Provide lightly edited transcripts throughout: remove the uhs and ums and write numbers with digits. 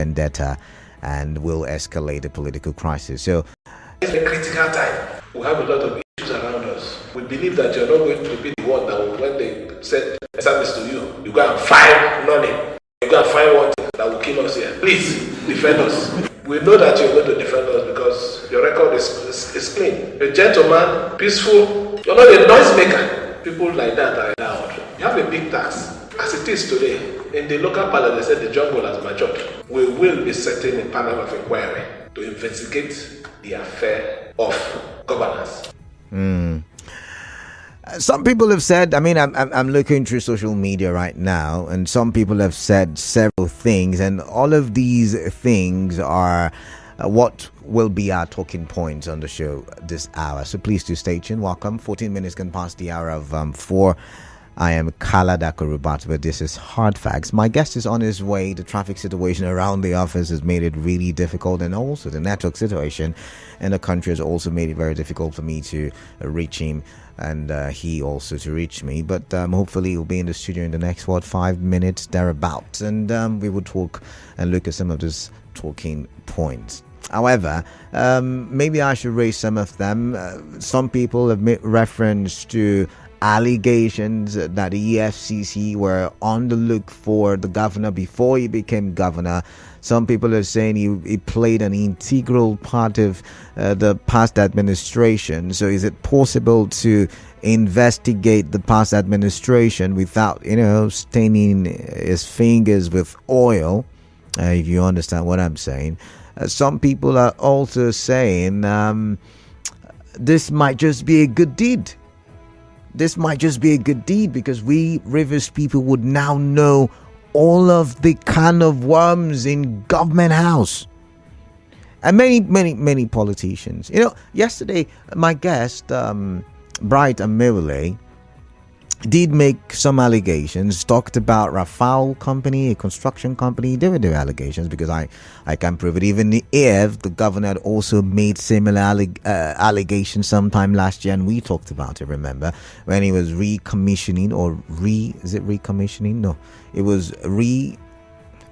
vendetta and will escalate the political crisis. So it's a critical time. We have a lot of issues around us. We believe that you're not going to be the one that will, when they send service to you, you go and find none. You go and find one thing that will kill us here. Please defend us. We know that you're going to defend us because your record is clean. A gentleman, peaceful. You're not a noisemaker. People like that are allowed. You have a big tax. As it is today, in the local parliament, they said the jungle has matured. We will be setting a panel of inquiry to investigate the affair of governance. Some people have said, I'm looking through social media right now, and some people have said several things, and all of these things are what will be our talking points on the show this hour. So please do stay tuned. Welcome. 14 minutes can pass the hour of 4. I am Kala Dakorubat, but this is Hard Facts. My guest is on his way. The traffic situation around the office has made it really difficult, and also the network situation in the country has also made it very difficult for me to reach him, and he also to reach me. But hopefully he'll be in the studio in the next 5 minutes thereabouts, and we will talk and look at some of these talking points. However, maybe I should raise some of them. Some people have made reference to allegations that the EFCC were on the look for the governor before he became governor. Some people are saying he played an integral part of the past administration. So is it possible to investigate the past administration without, staining his fingers with oil? If you understand what I'm saying. Some people are also saying this might just be a good deed. This might just be a good deed because we Rivers people would now know all of the can of worms in government house. And many politicians. Yesterday, my guest, Bright Amewule, did make some allegations, talked about Rafale company, a construction company. There were allegations because I can't prove it. Even if the governor had also made similar allegations sometime last year, and we talked about it, remember, when he was recommissioning is it recommissioning? No, it was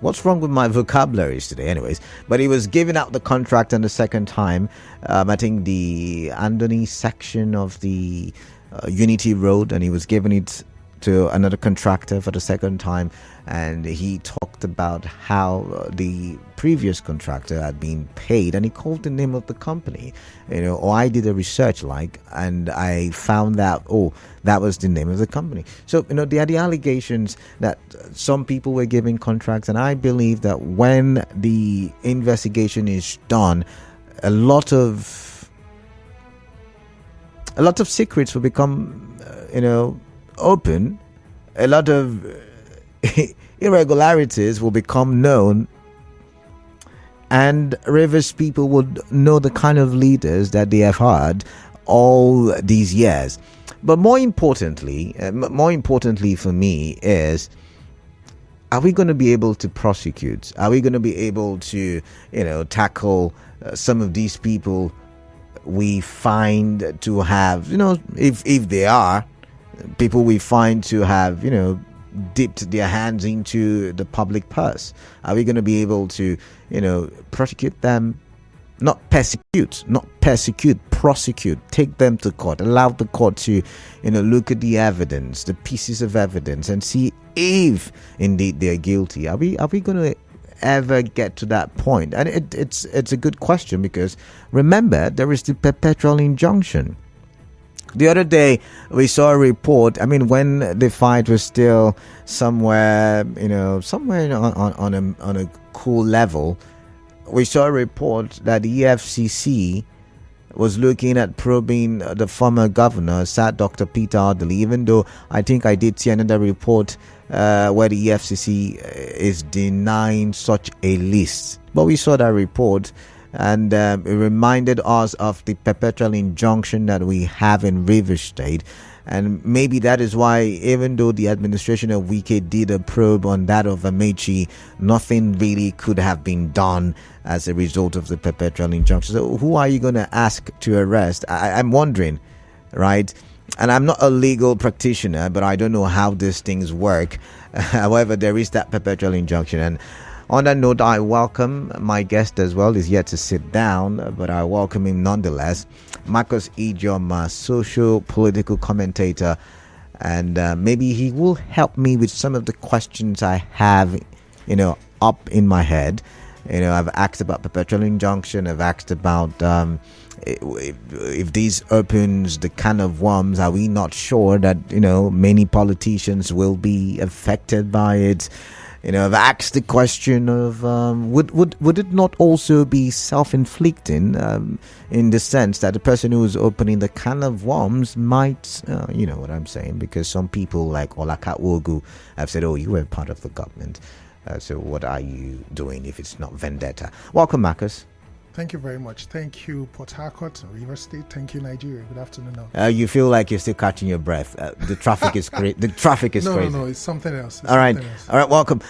what's wrong with my vocabularies today? Anyways, but he was giving out the contract on the second time. I think the Andoni section of the Unity Road, and he was giving it to another contractor for the second time, and he talked about how the previous contractor had been paid, and he called the name of the company, or I did a research and I found out, that was the name of the company. So, there are the allegations that some people were giving contracts, and I believe that when the investigation is done, a lot of secrets will become, open. A lot of irregularities will become known, and Rivers people would know the kind of leaders that they have had all these years. But more importantly for me is, are we going to be able to prosecute? Are we going to be able to, tackle some of these people we find to have, if they are people we find to have, dipped their hands into the public purse? Are we going to be able to, prosecute them? Not persecute, prosecute, take them to court, allow the court to, look at the evidence, the pieces of evidence, and see if indeed they're guilty. Are we going to ever get to that point? And it's a good question, because remember, there is the perpetual injunction. The other day we saw a report, when the fight was still somewhere on a cool level, we saw a report that the EFCC was looking at probing the former governor, Dr. Peter Ardley, even though I think I did see another report where the EFCC is denying such a list. But we saw that report, and it reminded us of the perpetual injunction that we have in Rivers State. And maybe that is why, even though the administration of Wike did a probe on that of Amechi, nothing really could have been done as a result of the perpetual injunction. So who are you going to ask to arrest? I'm wondering, right? And I'm not a legal practitioner, but I don't know how these things work. However, there is that perpetual injunction. And On that note, I welcome my guest as well. He's yet to sit down, but I welcome him nonetheless. Marcus Ijioma, socio-political commentator, and maybe he will help me with some of the questions I have, up in my head. I've asked about perpetual injunction. I've asked about if this opens the can of worms, are we not sure that many politicians will be affected by it? I've asked the question of would it not also be self-inflicting in the sense that the person who is opening the can of worms might, you know what I'm saying, because some people like Olaka Wogu have said, oh, you were part of the government. So what are you doing if it's not vendetta? Welcome, Marcus. Thank you very much. Thank you, Port Harcourt, River State. Thank you, Nigeria. Good afternoon. You feel like you're still catching your breath. The traffic is great. The traffic is crazy. No, it's something else. All right. Welcome.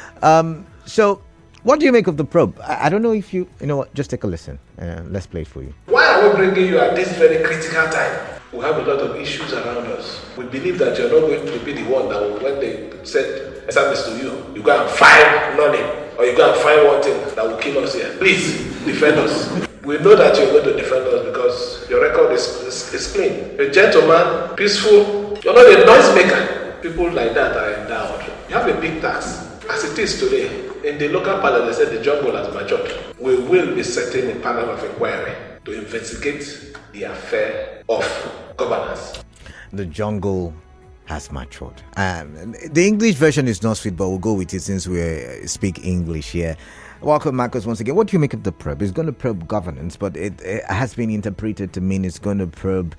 So, what do you make of the probe? I don't know if you know what. Just take a listen. Let's play it for you. Why are we bringing you at this very critical time? We have a lot of issues around us. We believe that you're not going to be the one that will, when they said SMS to you, you go and find nothing, or you go and find one thing that will kill us here. Please defend us. We know that you're going to defend us because your record is clean. A gentleman, peaceful. You're not a noisemaker. People like that are endowed. You have a big task. As it is today, in the local parliament, they said the jungle has matured. We will be setting a panel of inquiry to investigate the affair of governance. The jungle has matured. The English version is not sweet, but we'll go with it since we speak English here. Welcome, Marcus, once again. What do you make of the probe? It's going to probe governance, but it has been interpreted to mean it's going to probe.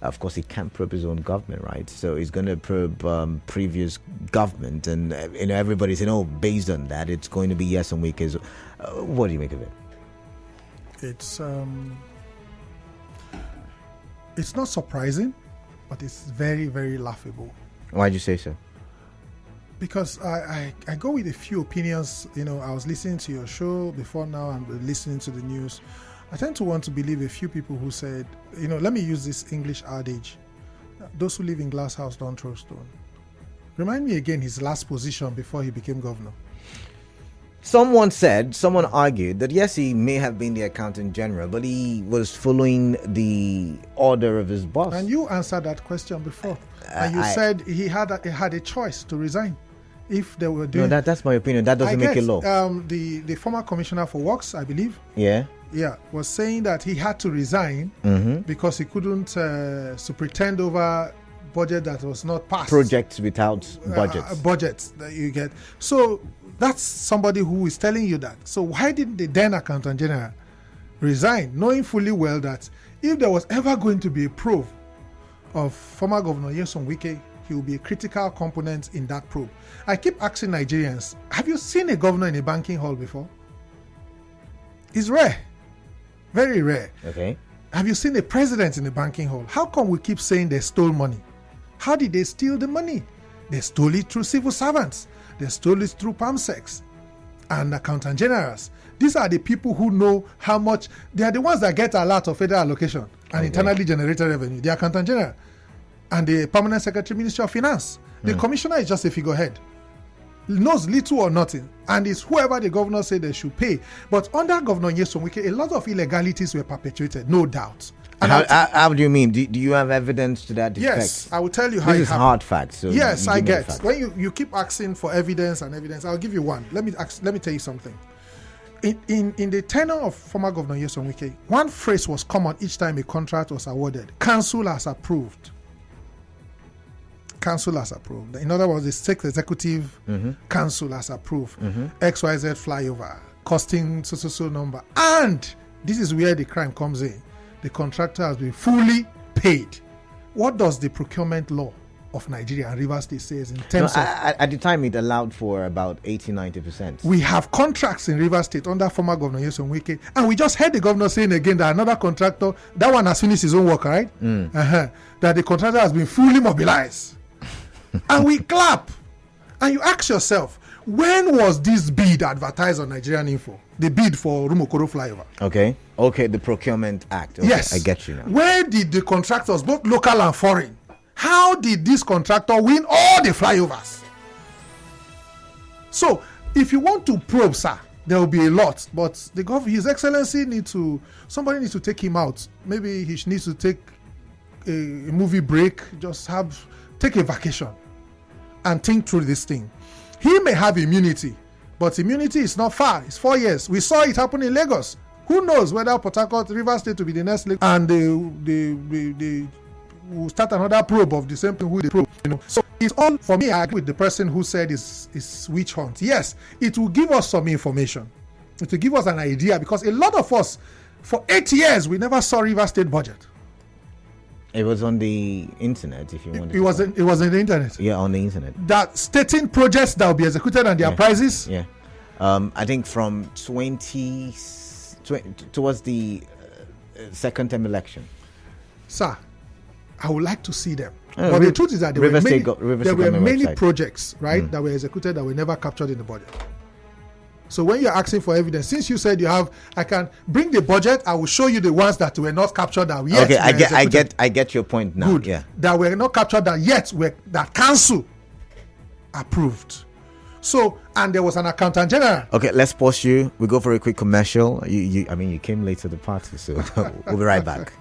Of course, he can't probe his own government, right? So he's going to probe previous government, and everybody's saying, "Oh, based on that, it's going to be yes and Wike." What do you make of it? It's not surprising, but it's very, very laughable. Why'd you say so? Because I go with a few opinions. I was listening to your show before now and listening to the news. I tend to want to believe a few people who said, let me use this English adage, those who live in glass house don't throw stone. Remind me again his last position before he became governor. Someone argued that yes, he may have been the accountant general, but he was following the order of his boss. And you answered that question before. And you said he had a choice to resign if they were doing... No, that's my opinion. That doesn't make it law. The former commissioner for works, I believe. Yeah, was saying that he had to resign because he couldn't superintend over budget that was not passed. Projects without budgets. Budgets that you get. So that's somebody who is telling you that. So why didn't the then accountant general resign, knowing fully well that if there was ever going to be a probe of former Governor Nyesom Wike, he will be a critical component in that probe. I keep asking Nigerians, have you seen a governor in a banking hall before? It's rare. Very rare. Okay. Have you seen a president in a banking hall? How come we keep saying they stole money? How did they steal the money? They stole it through civil servants. They stole it through PAMSECs and accountant generals. These are the people who know how much. They are the ones that get a lot of federal allocation and internally generated revenue. The accountant general and the permanent secretary, Ministry of Finance. The commissioner is just a figurehead. Knows little or nothing, and it's whoever the governor said they should pay. But under Governor Nyesom Wike, a lot of illegalities were perpetuated, no doubt. And how do you mean? Do you have evidence to that effect? Yes, I will tell you how this is hard facts. So yes, I get. When you keep asking for evidence, I'll give you one. Let me tell you something. In the tenure of former Governor Nyesom Wike, one phrase was common each time a contract was awarded: Council has approved. Council has approved. In other words, the state executive council has approved XYZ flyover costing so number. And this is where the crime comes in. The contractor has been fully paid. What does the procurement law of Nigeria and Rivers State says in terms of... At the time, it allowed for about 80-90%. We have contracts in Rivers State under former Governor Nyesom Wike, and we just heard the governor saying again that another contractor, that one has finished his own work, right? That the contractor has been fully mobilized. And we clap. And you ask yourself, when was this bid advertised on Nigerian Info? The bid for Rumokoro flyover. Okay, the Procurement Act. Okay, yes. I get you now. Where did the contractors, both local and foreign, how did this contractor win all the flyovers? So, if you want to probe, sir, there will be a lot, but His Excellency somebody needs to take him out. Maybe he needs to take a movie break, take a vacation and think through this thing. He may have immunity, but immunity is not far. It's 4 years. We saw it happen in Lagos. Who knows whether Port Harcourt, Rivers State will be the next Lagos, and they will start another probe of the same thing who they probe. So it's all, for me, I agree with the person who said it's witch hunt. Yes, it will give us some information. It will give us an idea, because a lot of us, for 8 years, we never saw Rivers State budget. It was on the internet, if you want. It was on the internet. Yeah, on the internet. That stating projects that will be executed and their prices. Yeah. I think from towards the second term election. Sir, I would like to see them. But the truth is that there were many projects, right, that were executed that were never captured in the budget. So when you're asking for evidence, since you said I can bring the budget, I will show you the ones that were not captured that yet. Okay, I get your point now. Good. Yeah. That were not captured that yet that council approved. So, and there was an accountant general. Okay, let's pause you. We go for a quick commercial. You came late to the party, so we'll be right back.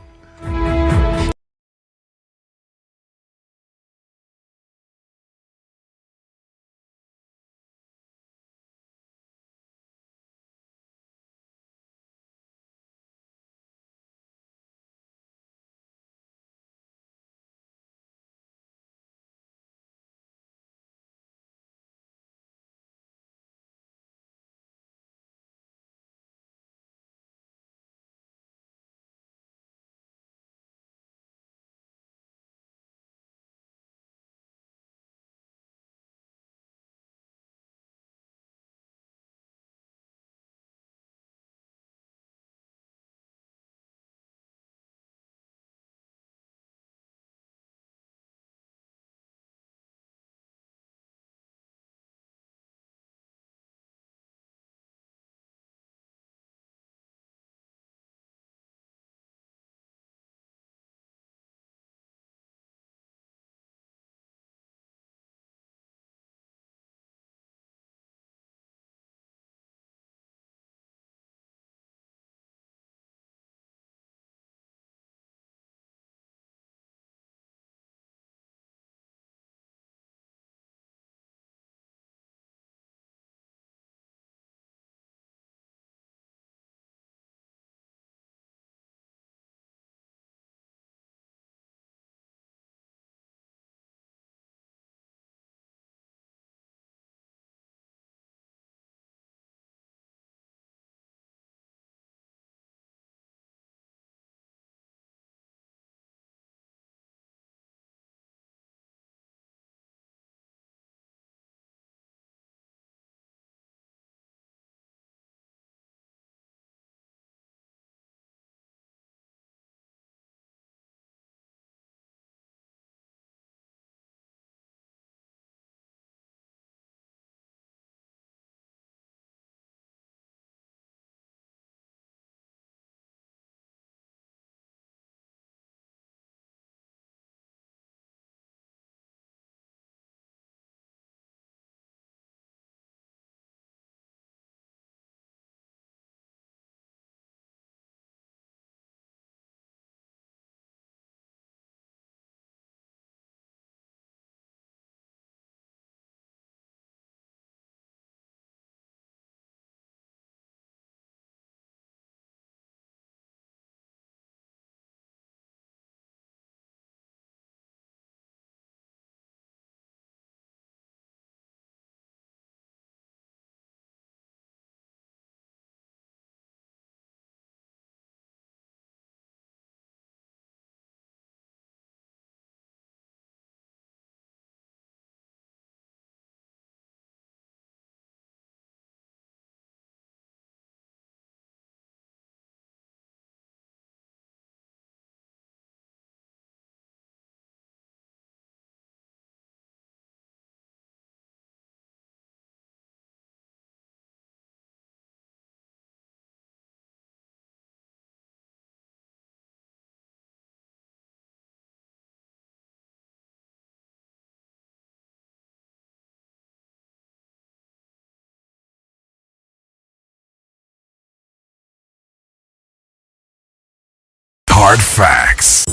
Hard Facts.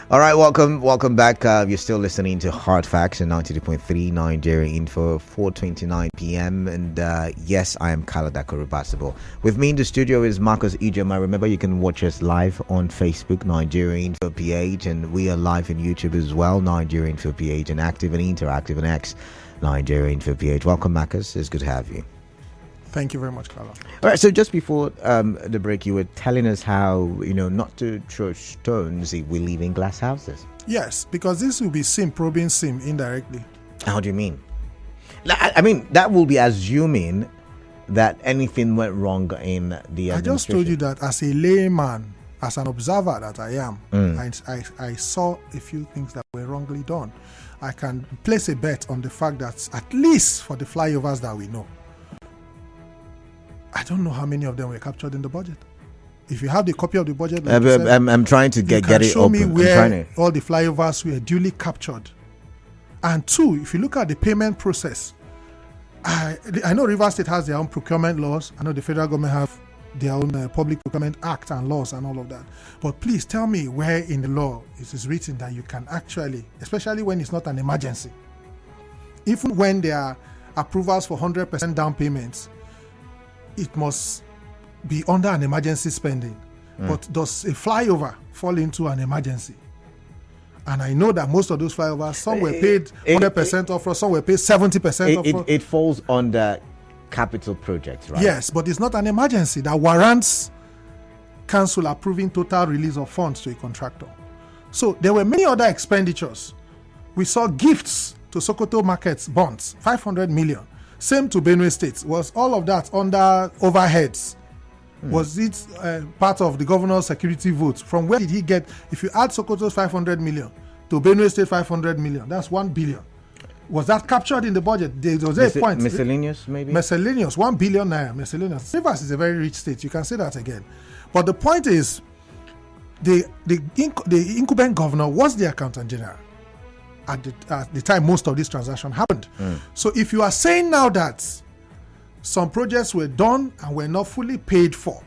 All right, welcome back. You're still listening to Hard Facts and 92.3 Nigeria Info, 4:29 p.m. And yes, I am Kaladako Rubasible. With me in the studio is Marcus Ijioma. Remember, you can watch us live on Facebook, Nigeria Info PH, and we are live on YouTube as well, Nigeria Info PH, and active and interactive on X, Nigeria Info PH. Welcome, Marcus. It's good to have you. Thank you very much, Carla. All right, so just before the break, you were telling us how, not to throw stones if we live in glass houses. Yes, because this will be SIM probing SIM indirectly. How do you mean? I mean, that will be assuming that anything went wrong in the administration. I just told you that as a layman, as an observer that I am, I saw a few things that were wrongly done. I can place a bet on the fact that at least for the flyovers that we know, I don't know how many of them were captured in the budget. If you have the copy of the budget, like I'm trying to get it show open. me where all the flyovers were duly captured. And two, if you look at the payment process, I know Rivers State has their own procurement laws. I know the federal government have their own Public Procurement Act and laws and all of that. But please tell me where in the law it is written that you can actually, especially when it's not an emergency, even when there are approvals for 100% down payments, it must be under an emergency spending. But does a flyover fall into an emergency? And I know that most of those flyovers, some were paid 100% off, some were paid 70% off. It falls under capital projects, right? Yes, but it's not an emergency that warrants council approving total release of funds to a contractor. So there were many other expenditures. We saw gifts to Sokoto Markets bonds, 500 million. Same to Benue State. Was all of that under overheads? Was it part of the governor's security vote? From where did he get? If you add Sokoto's 500 million to Benue State 500 million, that's 1 billion. Was that captured in the budget? There was a point. Miscellaneous, maybe? Miscellaneous, 1 billion naira. Miscellaneous. Rivers is a very rich state. You can say that again. But the point is, the incumbent governor was the accountant general at the time most of this transaction happened. So if you are saying now that some projects were done and were not fully paid for,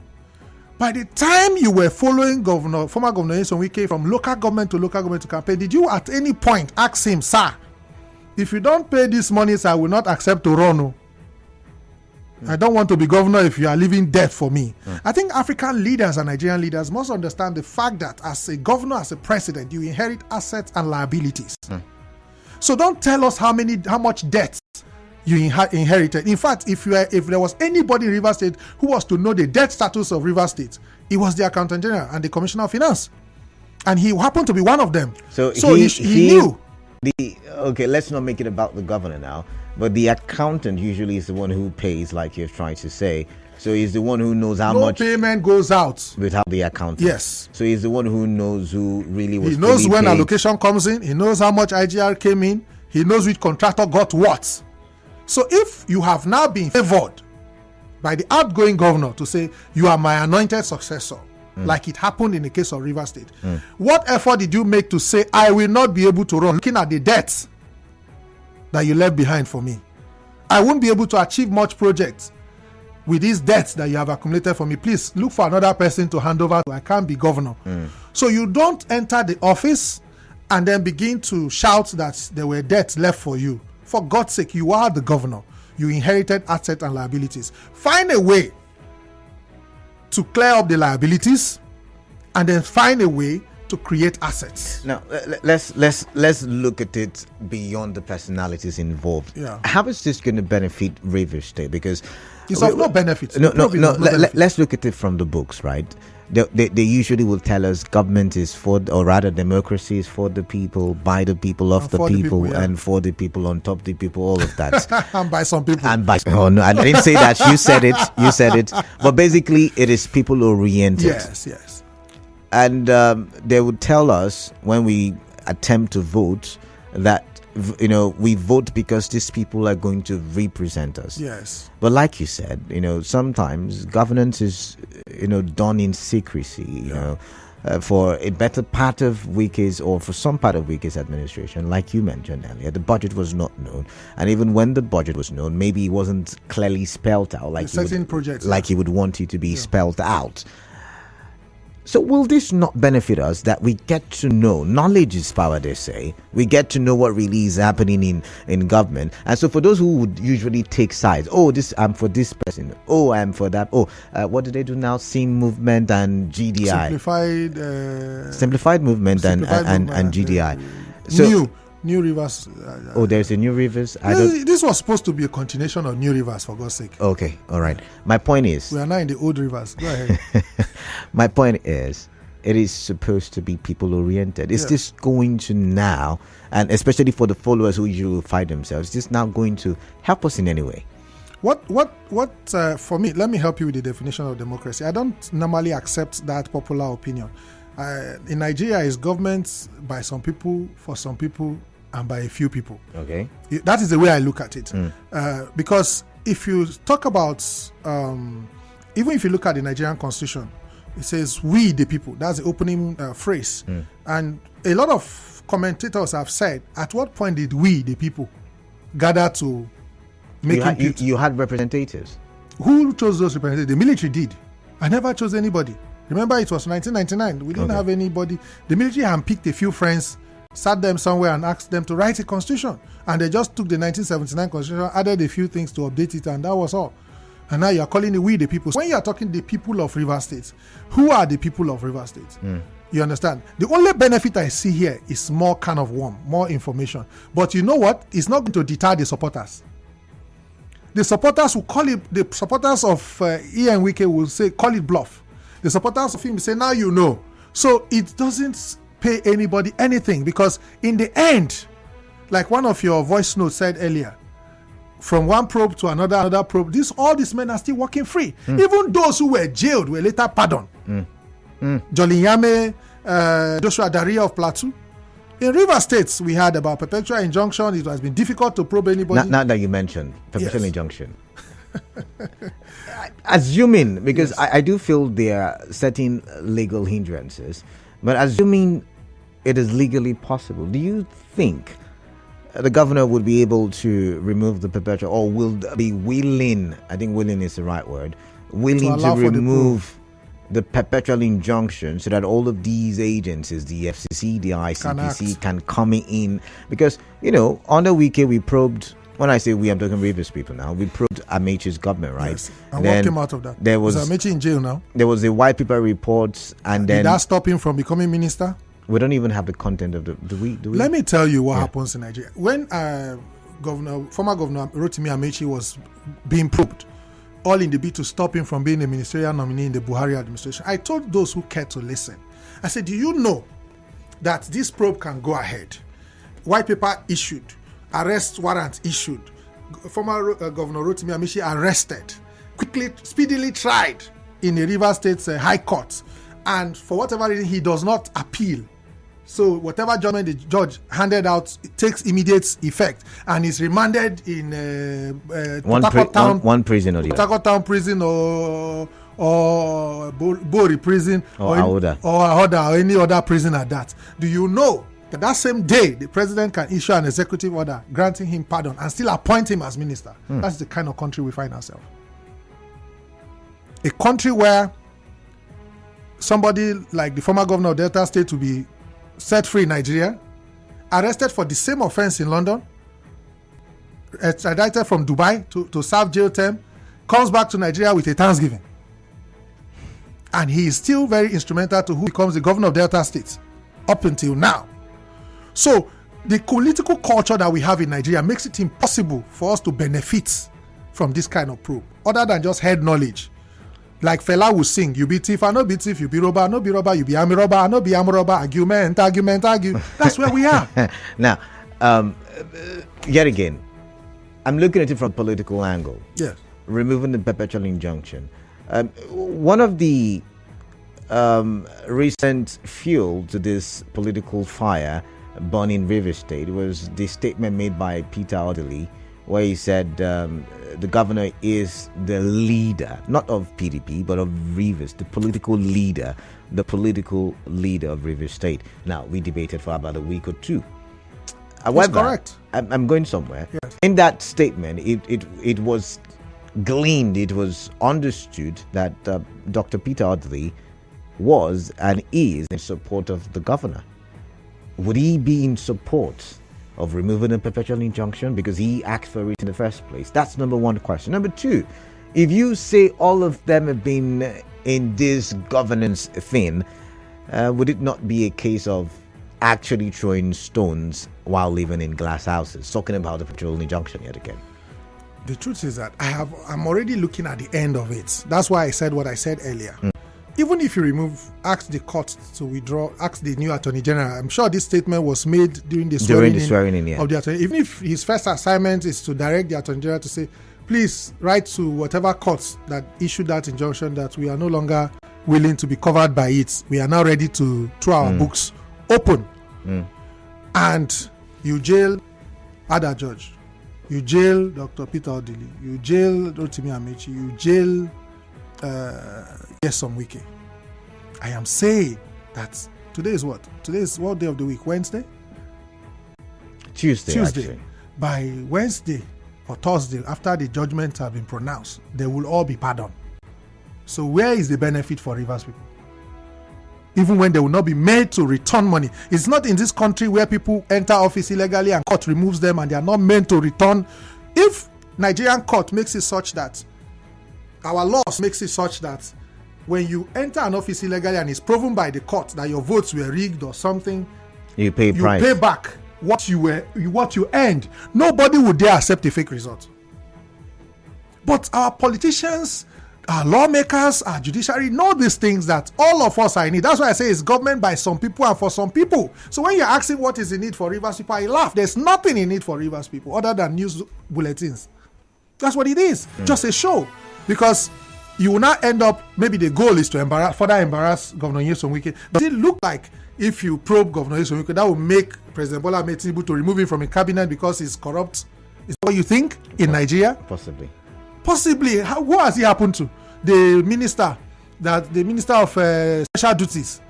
by the time you were following former Governor Nyesom Wike from local government to campaign, did you at any point ask him, sir, if you don't pay this money, sir, I will not accept to run. I don't want to be governor if you are leaving debt for me. I think African leaders and Nigerian leaders must understand the fact that as a governor, as a president, you inherit assets and liabilities. So don't tell us how much debt you inherited. In fact, if there was anybody in Rivers State who was to know the debt status of Rivers State, it was the Accountant General and the Commissioner of Finance. And he happened to be one of them. So he knew. Okay, let's not make it about the governor now. But the accountant usually is the one who pays, like you're trying to say. So he's the one who knows how much payment goes out without the accountant. Yes. So he's the one who knows who really was. He knows when paid. Allocation comes in. He knows how much IGR came in. He knows which contractor got what. So if you have now been favored by the outgoing governor to say you are my anointed successor, like it happened in the case of Rivers State, what effort did you make to say I will not be able to run, looking at the debts that you left behind for me? I won't be able to achieve much projects with these debts that you have accumulated for me. Please look for another person to hand over to. I can't be governor. So you don't enter the office and then begin to shout that there were debts left for you. For God's sake, you are the governor. You inherited assets and liabilities. Find a way to clear up the liabilities and then find a way to create assets. Now, let's look at it beyond the personalities involved. How is this going to benefit Rivers State? Because it's of no benefit. No. Let's look at it from the books, right? They usually will tell us government is for, or rather democracy is for the people, by the people, of the people, and for the people, on top of the people, all of that. And by some people. Oh no, I didn't say that. You said it. But basically, it is people oriented. Yes. And they would tell us when we attempt to vote that we vote because these people are going to represent us. Yes. But like you said, sometimes governance is, done in secrecy, for a better part of Wike's, or for some part of Wike's administration, like you mentioned earlier, the budget was not known. And even when the budget was known, maybe it wasn't clearly spelled out like you would want it to be spelled out. So will this not benefit us, that we get to know, knowledge is power, they say, we get to know what really is happening in government? And so for those who would usually take sides, I'm for this person, I'm for that, what do they do now? Sim movement and GDI. Simplified movement and GDI. So New Rivers. There's a New Rivers. This was supposed to be a continuation of New Rivers, for God's sake. Okay, all right. My point is, we are now in the old Rivers. Go ahead. My point is, it is supposed to be people oriented. Is this going to now, and especially for the followers who usually fight themselves, is this now going to help us in any way? What for me, let me help you with the definition of democracy. I don't normally accept that popular opinion. In Nigeria, is government by some people, for some people, and by a few people. Okay. That is the way I look at it. Because if you talk about, even if you look at the Nigerian constitution, it says "we the people." That's the opening phrase. And a lot of commentators have said, at what point did we the people gather to make it? You had representatives. Who chose those representatives? The military did. I never chose anybody. Remember, it was 1999. We didn't have anybody. The military handpicked a few friends, sat them somewhere and asked them to write a constitution. And they just took the 1979 constitution, added a few things to update it, and that was all. And now you are calling it "we the people." When you are talking the people of Rivers State, who are the people of Rivers State? You understand? The only benefit I see here is more more information. But you know what? It's not going to deter the supporters. The supporters will call it, the supporters of Ian Wike will say, call it bluff. The supporters of him say, now you know. So it doesn't pay anybody anything, because in the end, like one of your voice notes said earlier, from one probe to another probe, all these men are still working free. Even those who were jailed were later pardoned. Jolin Yame, Joshua Daria of Plateau. In River States, we had about perpetual injunction. It has been difficult to probe anybody. Now that you mentioned perpetual injunction. Assuming, because I do feel there are certain legal hindrances, but assuming it is legally possible, do you think the governor would be able to remove the perpetual, or will be willing, I think willing is the right word, willing to remove the perpetual injunction so that all of these agencies, the FCC, the ICPC, can come in? Because, under Wike we probed, when I say we, I'm talking Rivers people now, we probed Amaechi's government, right? Yes. And what came out of that? There was Amaechi in jail now. There was the white paper reports, and then... Did that stop him from becoming minister? We don't even have the content of the... Do we? Let me tell you what happens in Nigeria. When former Governor Rotimi Amaechi was being probed, all in the bid to stop him from being a ministerial nominee in the Buhari administration, I told those who cared to listen, I said, do you know that this probe can go ahead? White paper issued, arrest warrant issued, former Governor Rotimi Amaechi arrested, speedily tried in the Rivers State High Court, and for whatever reason he does not appeal. So whatever judgment the judge handed out, it takes immediate effect, and is remanded in one prison or the other. Town prison or Bori prison or any other prison at that. Do you know that same day the president can issue an executive order granting him pardon and still appoint him as minister? That's the kind of country we find ourselves. A country where somebody like the former governor of Delta State will be set free in Nigeria, arrested for the same offense in London, extradited from Dubai to serve jail term, comes back to Nigeria with a Thanksgiving. And he is still very instrumental to who becomes the governor of Delta State up until now. So the political culture that we have in Nigeria makes it impossible for us to benefit from this kind of probe, other than just head knowledge. Like Fela will sing, you be thief, I no be thief, you be robber, I no be robber, you be army robber, I no be army robber, argument. That's where we are. Now, yet again, I'm looking at it from a political angle. Yes. Removing the perpetual injunction. One of the recent fuel to this political fire born in Rivers State. It was the statement made by Peter Odili, where he said the governor is the leader, not of PDP, but of Rivers, the political leader of Rivers State. Now, we debated for about a week or two. However, correct. I'm going somewhere. Yes. In that statement, it was gleaned, it was understood that Dr. Peter Odili was and is in support of the governor. Would he be in support of removing the perpetual injunction because he asked for it in the first place? That's number one question. Number two, if you say all of them have been in this governance thing, would it not be a case of actually throwing stones while living in glass houses? Talking about the perpetual injunction yet again. The truth is that I'm already looking at the end of it. That's why I said what I said earlier. Even if you ask the court to withdraw, ask the new Attorney General. I'm sure this statement was made during the swearing in of the Attorney. Even if his first assignment is to direct the Attorney General to say, please write to whatever courts that issued that injunction that we are no longer willing to be covered by it. We are now ready to throw our books open. And you jail Ada Judge. You jail Dr. Peter Odili. You jail Rotimi Amechi. You jail Wike. I am saying that today is what? Today is what day of the week? Wednesday? Tuesday. Actually. By Wednesday or Thursday, after the judgment have been pronounced, they will all be pardoned. So where is the benefit for Rivers people? Even when they will not be made to return money. It's not in this country where people enter office illegally and court removes them and they are not meant to return. If Nigerian court makes it such that, our laws makes it such that when you enter an office illegally and it's proven by the court that your votes were rigged or something, you pay back what you earned. Nobody would dare accept a fake result. But our politicians, our lawmakers, our judiciary know these things that all of us are in need. That's why I say it's government by some people and for some people. So when you're asking what is in need for Rivers people, I laugh. There's nothing in need for Rivers people other than news bulletins. That's what it is. Just a show. Because you will not end up, maybe the goal is to further embarrass Governor Nyesom Wike. But it look like if you probe Governor Nyesom Wike, that will make President Bola Ahmed Tinubu to remove him from a cabinet because he's corrupt. Is that what you think in Nigeria? Possibly. What has he happened to? The minister of special duties.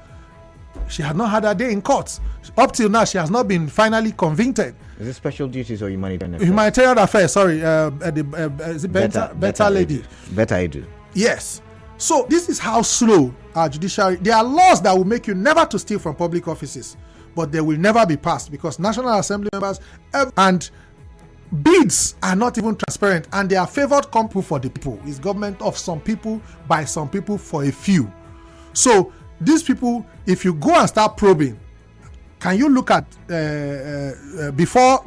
She had not had a day in court. Up till now, she has not been finally convicted. Is it special duties or humanitarian affairs? Humanitarian affairs, sorry. Is it better lady? Better I do. Yes. So this is how slow our judiciary. There are laws that will make you never to steal from public offices, but they will never be passed because National Assembly members and bids are not even transparent, and they are favored company for the people. It's government of some people by some people for a few. So these people, if you go and start probing, can you look at before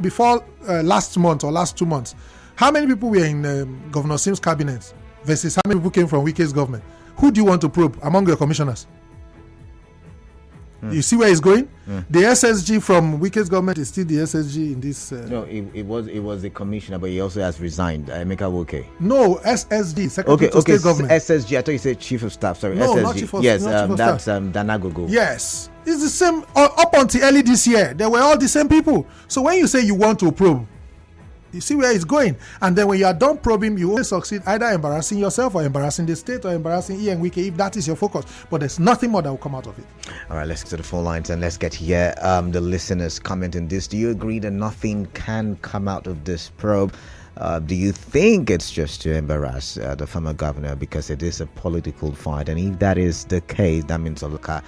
last month or last 2 months, how many people were in Governor Sim's cabinet versus how many people came from Wike's government? Who do you want to probe among your commissioners? You see where it's going? The SSG from Wike's government is still the SSG in this. No, it was a commissioner, but he also has resigned. Emeka Woke. No, SSG, Secretary to State Government. SSG. I thought you said Chief of Staff. Sorry, no, SSG. Not Chief of, yes, not Chief that's of Danagogo. Yes, it's the same. Up until early this year, they were all the same people. So when you say you want to probe, you see where it's going. And then when you are done probing, you will succeed either embarrassing yourself or embarrassing the state or embarrassing Ian Wike if that is your focus. But there's nothing more that will come out of it. All right, let's get to the phone lines and let's get here the listeners commenting this. Do you agree that nothing can come out of this probe? Do you think it's just to embarrass the former governor because it is a political fight? And if that is the case, that means Oluka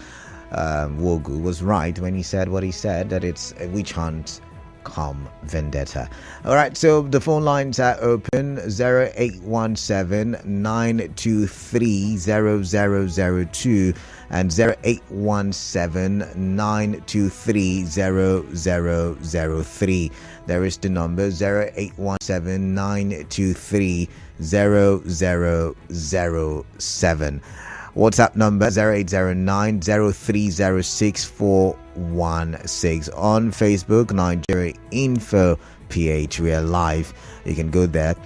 Wogu was right when he said what he said, that it's a witch hunt come vendetta. All right, so the phone lines are open. 0817-923-0002 and 0817-923-0003. There is the number 0817-923-0007. WhatsApp number 0809-0306-416. On Facebook, Nigeria Info PH. We are live. You can go there.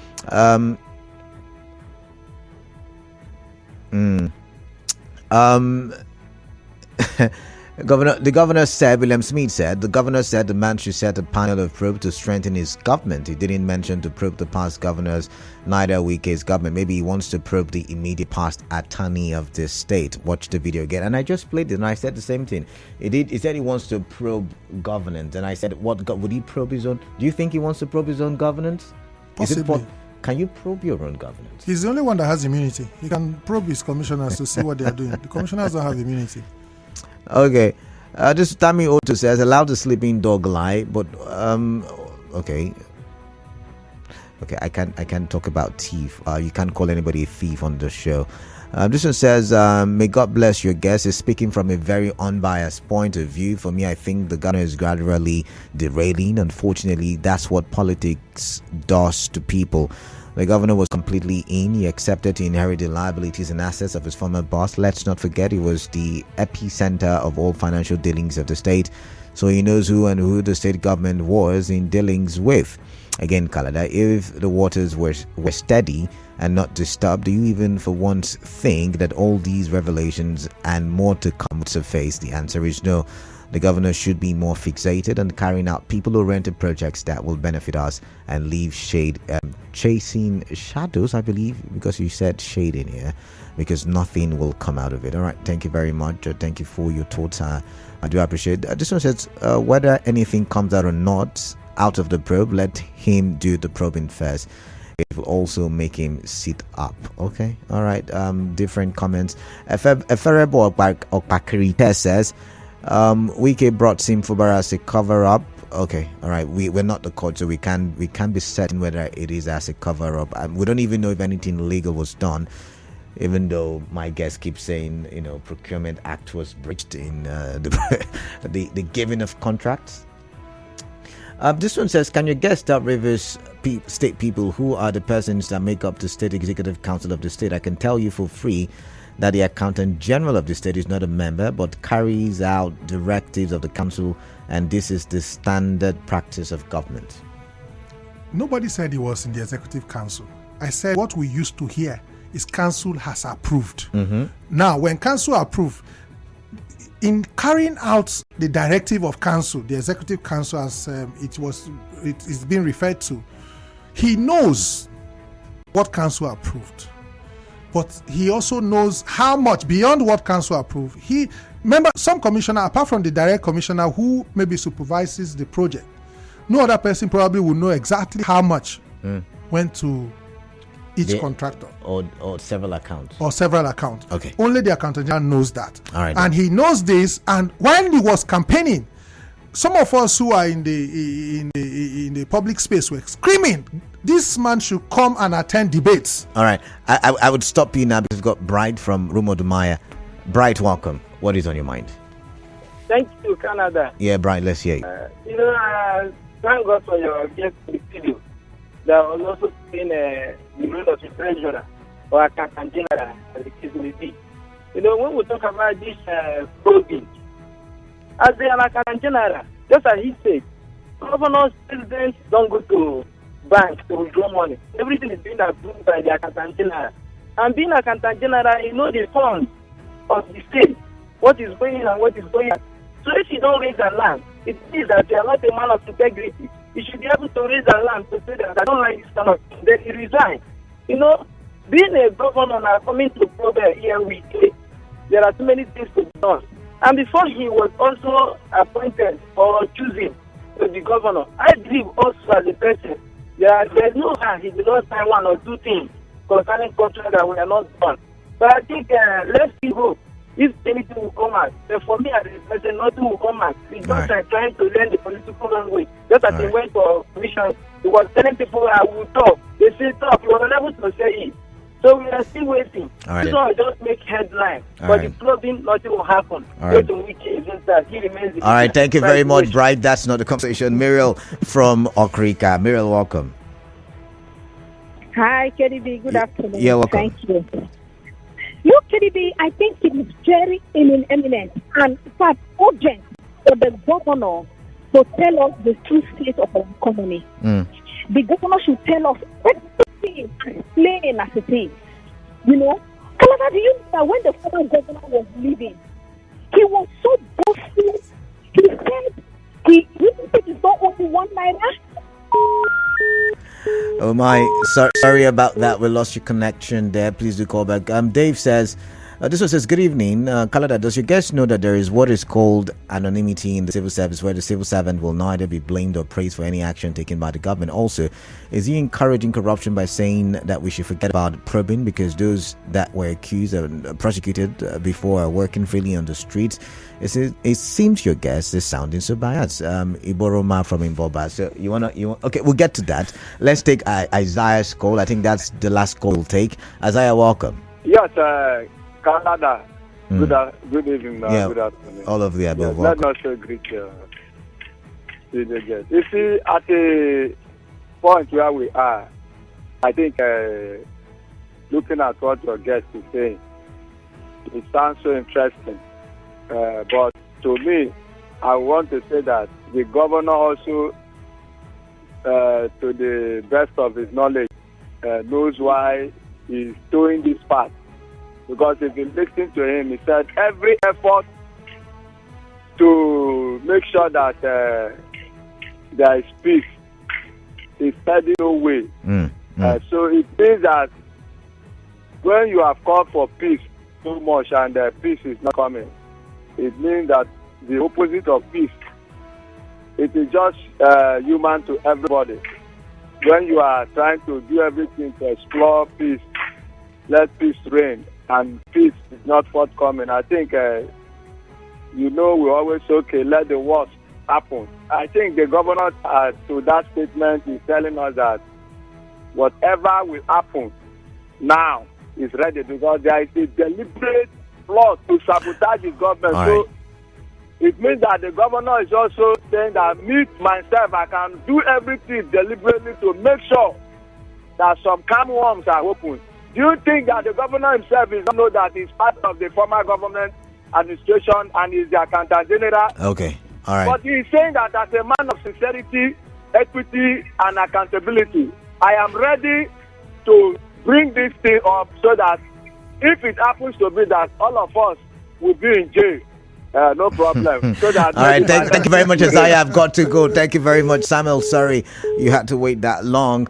The governor said, William Smith said, the governor said the man should set a panel of probe to strengthen his government. He didn't mention to probe the past governors, neither Wike's government. Maybe he wants to probe the immediate past attorney of this state. Watch the video again. And I just played it and I said the same thing. He said he wants to probe governance. And I said, would he probe his own? Do you think he wants to probe his own governance? Possibly. Can you probe your own governance? He's the only one that has immunity. He can probe his commissioners to see what they are doing. The commissioners don't have immunity. Okay. This Tammy Otto says, allow the sleeping dog lie, but okay, I can't talk about thief. You can't call anybody a thief on the show. This one says, may God bless your guest. Is speaking from a very unbiased point of view. For me, I think the governor is gradually derailing. Unfortunately, that's what politics does to people. The governor was completely in. He accepted to inherit the liabilities and assets of his former boss. Let's not forget, he was the epicenter of all financial dealings of the state. So he knows who the state government was in dealings with. Again, Kalada, if the waters were steady and not disturbed, do you even for once think that all these revelations and more to come would surface? The answer is no. The governor should be more fixated on carrying out people-oriented projects that will benefit us and leave chasing shadows, I believe, because you said shade in here, because nothing will come out of it. All right, thank you very much. Thank you for your thoughts. I do appreciate it. This one says, whether anything comes out or not out of the probe, let him do the probing first. It will also make him sit up. Okay, all right. Different comments. Eferebo Okpakrite says, Wike brought Sim Fubara as a cover-up. Okay, all right. We're not the court, so we can't be certain whether it is as a cover-up. We don't even know if anything legal was done, even though my guest keeps saying, Procurement Act was breached in the giving of contracts. This one says, can your guest tell Rivers state people who are the persons that make up the State Executive Council of the state? I can tell you for free that the Accountant General of the state is not a member but carries out directives of the council, and this is the standard practice of government. Nobody said he was in the Executive Council. I said what we used to hear is council has approved. Mm-hmm. Now, when council approved, in carrying out the directive of council, the Executive Council, as it is being referred to, he knows what council approved. But he also knows how much beyond what council approved. Remember, some commissioner, apart from the direct commissioner who maybe supervises the project, no other person probably will know exactly how much went to each contractor. Or several accounts. Okay. Only the Accountant General knows that. All right. And he knows this. And while he was campaigning, some of us who are in the public space were screaming, this man should come and attend debates. All right. I would stop you now because we've got Bright from Rumodumaya. Bright, welcome. What is on your mind? Thank you, Canada. Yeah, Bright, let's hear you. Thank God for your guest video. That was also in the role of the treasurer or Accountant General, as the case may be. When we talk about this probing, as the Accountant General, just as he said, governors, presidents don't go to banks to withdraw money. Everything is being approved by the Accountant General. And being Accountant General, you know the funds of the state, what is going and what is going on. So if you don't raise a land, it means that you are not a man of integrity. You should be able to raise a land to say that I don't like this kind of thing. Then you resign. Being a governor now coming to probe here with it, there are too many things to be done. And before he was also appointed or choosing to be governor, I believe also as a person, there's no harm he did not sign one or two things concerning contracts that were not done. But I think let's see hope. If anything will come out, then for me as a person, nothing will come out. It's just trying to learn the political language. Just as he went for commission, he was telling people I will talk. They say talk, you are unable to say it. So we are still waiting. This one will just make headline. But the probing, nothing will happen. All right, thank you very much, Bright. That's not the conversation. Muriel from Okrika. Muriel, welcome. Hi, KDB. Good afternoon. You're welcome. Thank you. KDB, I think it is very eminent and in fact urgent for the governor to tell us the true state of our economy. The governor should tell us everything plain as it is. Canada, do you know that when the former governor was leaving, he was so also, he said he is not only 1 naira. Oh my, sorry about that. We lost your connection there. Please do call back. Dave says, this one says, good evening. Kalada, does your guest know that there is what is called anonymity in the civil service, where the civil servant will neither be blamed or praised for any action taken by the government? Also, is he encouraging corruption by saying that we should forget about probing because those that were accused and prosecuted before are working freely on the streets? It seems your guest is sounding so biased. Iboroma from Imboba. So okay, we'll get to that. Let's take Isaiah's call. I think that's the last call we'll take. Isaiah, welcome. Yes, Canada. Good evening. Good afternoon. All of the above. Yes, let us greet the guest. You see, at the point where we are, I think looking at what your guest is saying, it sounds so interesting. But to me, I want to say that the governor also, to the best of his knowledge, knows why he's doing this part. Because if you listen to him, he said every effort to make sure that there is peace is heading away. So it means that when you have called for peace too much and peace is not coming, it means that the opposite of peace, it is just human to everybody. When you are trying to do everything to explore peace, let peace reign, and peace is not forthcoming, I think, we always say, okay, let the worst happen. I think the governor, to that statement, is telling us that whatever will happen now is ready, because there is a deliberate plot to sabotage his government. All so right. it means that the governor is also saying that me, myself, I can do everything deliberately to make sure that some can worms are opened. Do you think that the governor himself is not know that he's part of the former government administration and is the accountant general? Okay, all right. But he's saying that as a man of sincerity, equity, and accountability, I am ready to bring this thing up so that if it happens to be that all of us will be in jail, no problem. So that all right, thank you very much, Isaiah. I've got to go. Thank you very much, Samuel. Sorry you had to wait that long.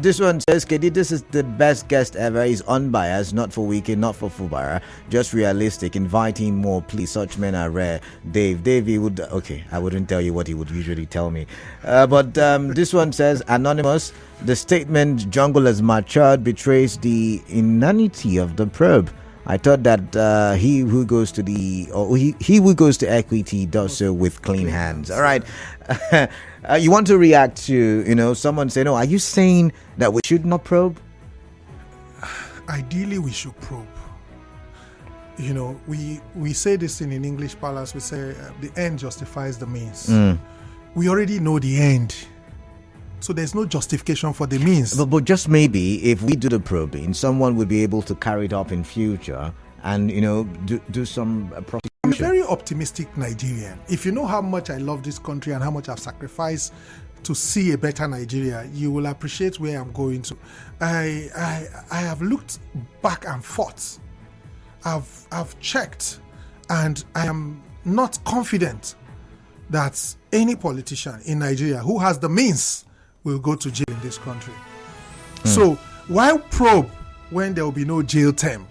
This one says, KD, this is the best guest ever. He's unbiased, not for Wike, not for Fubara, just realistic. Inviting more, please. Such men are rare. Dave, he would. Okay, I wouldn't tell you what he would usually tell me. But this one says, anonymous. The statement "jungle has matured" betrays the inanity of the probe. I thought that he who goes to equity does so with clean hands. All right. You want to react to, someone saying, are you saying that we should not probe? Ideally, we should probe. We say this in English parlance. We say the end justifies the means. We already know the end. So there's no justification for the means. But just maybe if we do the probing, someone would be able to carry it up in future and, do some prosecution. I'm a very optimistic Nigerian. If you know how much I love this country and how much I've sacrificed to see a better Nigeria, you will appreciate where I'm going to. I have looked back and forth. I've checked, and I am not confident that any politician in Nigeria who has the means will go to jail in this country. So why probe when there will be no jail term?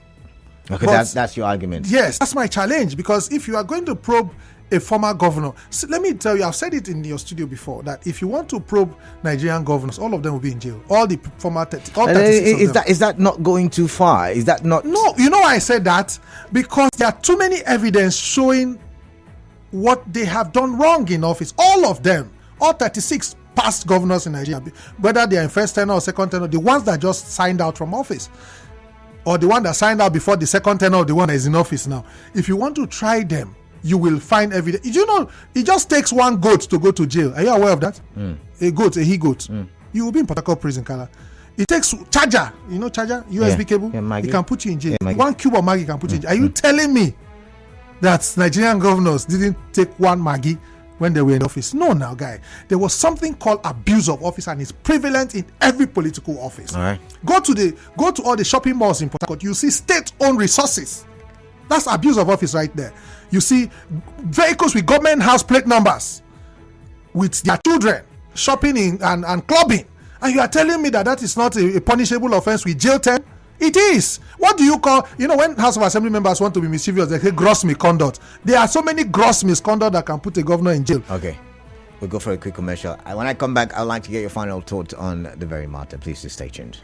Okay, that's your argument. Yes, that's my challenge, because if you are going to probe a former governor, let me tell you, I've said it in your studio before, that if you want to probe Nigerian governors, all of them will be in jail. All the former 36 of them. Is that not going too far? Is that not? No, I said that because there are too many evidence showing what they have done wrong in office. All of them, all 36 past governors in Nigeria, whether they are in first tenure or second tenure, the ones that just signed out from office, or the one that signed out before the second tenure of the one that is in office now. If you want to try them, you will find evidence. It just takes one goat to go to jail. Are you aware of that? A goat, a he-goat. You will be in Port Harcourt prison, Kala. It takes charger, charger, USB cable. It can put you in jail. One cube of Maggie can put you in jail. Are you telling me that Nigerian governors didn't take one Maggie when they were in office? No, now, guy. There was something called abuse of office, and it's prevalent in every political office. All right. Go to all the shopping malls in Port Harcourt. You see state-owned resources That's abuse of office right there. You see vehicles with government house plate numbers with their children shopping in and clubbing, and you are telling me that is not a punishable offense with jail term? It is. What do you call, when House of Assembly members want to be mischievous, they say gross misconduct. There are so many gross misconduct that can put a governor in jail. Okay. We'll go for a quick commercial. When I come back, I'd like to get your final thoughts on the very matter. Please stay tuned.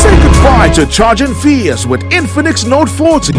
Say goodbye to charging fees with Infinix Note 40.